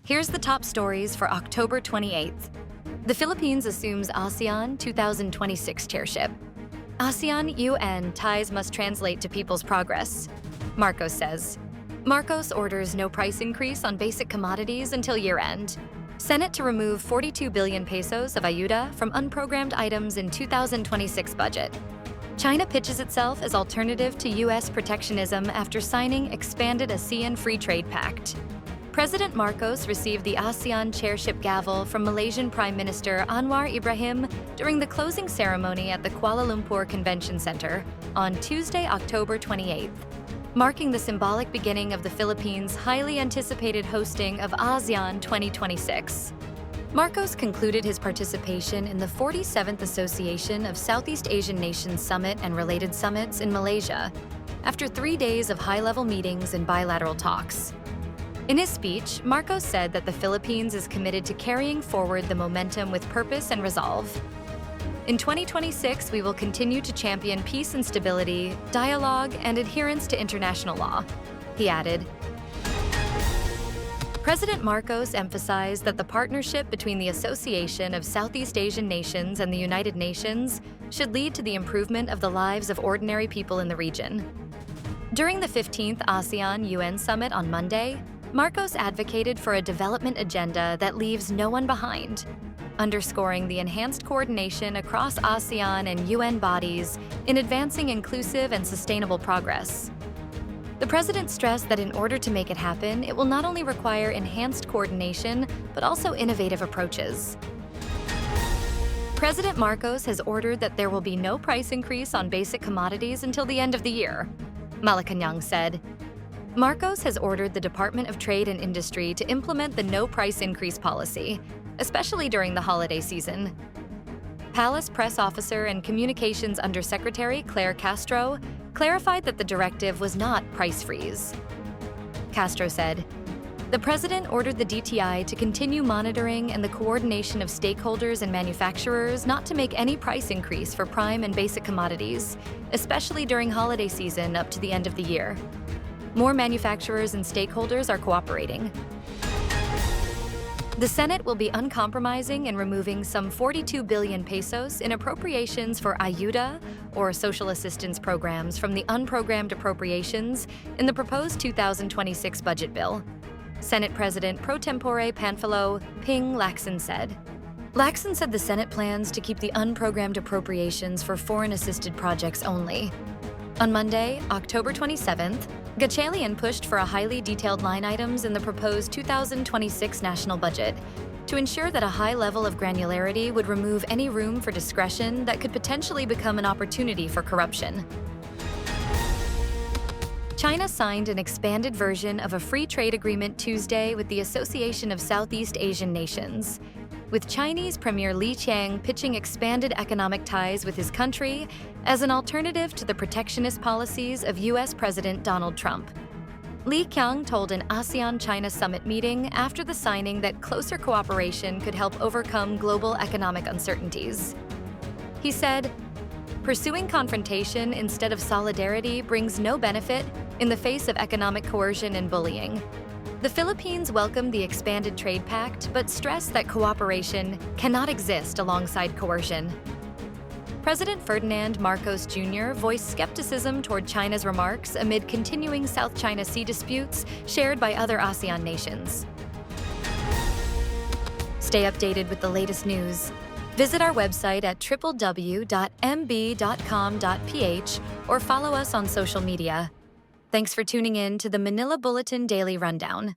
Here's the top stories for October 28th. The Philippines assumes ASEAN 2026 chairship. ASEAN-UN ties must translate to people's progress, Marcos says. Marcos orders no price increase on basic commodities until year-end. Senate to remove 42 billion pesos of ayuda from unprogrammed items in 2026 budget. China pitches itself as alternative to U.S. protectionism after signing expanded ASEAN Free Trade Pact. President Marcos received the ASEAN chairship gavel from Malaysian Prime Minister Anwar Ibrahim during the closing ceremony at the Kuala Lumpur Convention Center on Tuesday, October 28th, marking the symbolic beginning of the Philippines' highly anticipated hosting of ASEAN 2026. Marcos concluded his participation in the 47th Association of Southeast Asian Nations Summit and related summits in Malaysia after 3 days of high-level meetings and bilateral talks. In his speech, Marcos said that the Philippines is committed to carrying forward the momentum with purpose and resolve. In 2026, we will continue to champion peace and stability, dialogue, and adherence to international law, he added. President Marcos emphasized that the partnership between the Association of Southeast Asian Nations and the United Nations should lead to the improvement of the lives of ordinary people in the region. During the 15th ASEAN-UN Summit on Monday, Marcos advocated for a development agenda that leaves no one behind, underscoring the enhanced coordination across ASEAN and UN bodies in advancing inclusive and sustainable progress. The president stressed that in order to make it happen, it will not only require enhanced coordination, but also innovative approaches. President Marcos has ordered that there will be no price increase on basic commodities until the end of the year, Malacanang said. Marcos has ordered the Department of Trade and Industry to implement the no price increase policy, especially during the holiday season. Palace Press Officer and Communications Undersecretary Claire Castro clarified that the directive was not price freeze. Castro said, "The president ordered the DTI to continue monitoring and the coordination of stakeholders and manufacturers not to make any price increase for prime and basic commodities, especially during holiday season up to the end of the year. More manufacturers and stakeholders are cooperating." The Senate will be uncompromising in removing some 42 billion pesos in appropriations for ayuda, or social assistance programs, from the unprogrammed appropriations in the proposed 2026 budget bill, Senate President pro tempore Panfilo Ping Lacson said. Lacson said the Senate plans to keep the unprogrammed appropriations for foreign-assisted projects only. On Monday, October 27th, Gatchalian pushed for a highly detailed line items in the proposed 2026 national budget to ensure that a high level of granularity would remove any room for discretion that could potentially become an opportunity for corruption. China signed an expanded version of a free trade agreement Tuesday with the Association of Southeast Asian Nations, with Chinese Premier Li Qiang pitching expanded economic ties with his country as an alternative to the protectionist policies of U.S. President Donald Trump. Li Qiang told an ASEAN-China summit meeting after the signing that closer cooperation could help overcome global economic uncertainties. He said, "Pursuing confrontation instead of solidarity brings no benefit in the face of economic coercion and bullying." The Philippines welcomed the expanded trade pact, but stressed that cooperation cannot exist alongside coercion. President Ferdinand Marcos Jr. voiced skepticism toward China's remarks amid continuing South China Sea disputes shared by other ASEAN nations. Stay updated with the latest news. Visit our website at www.mb.com.ph or follow us on social media. Thanks for tuning in to the Manila Bulletin Daily Rundown.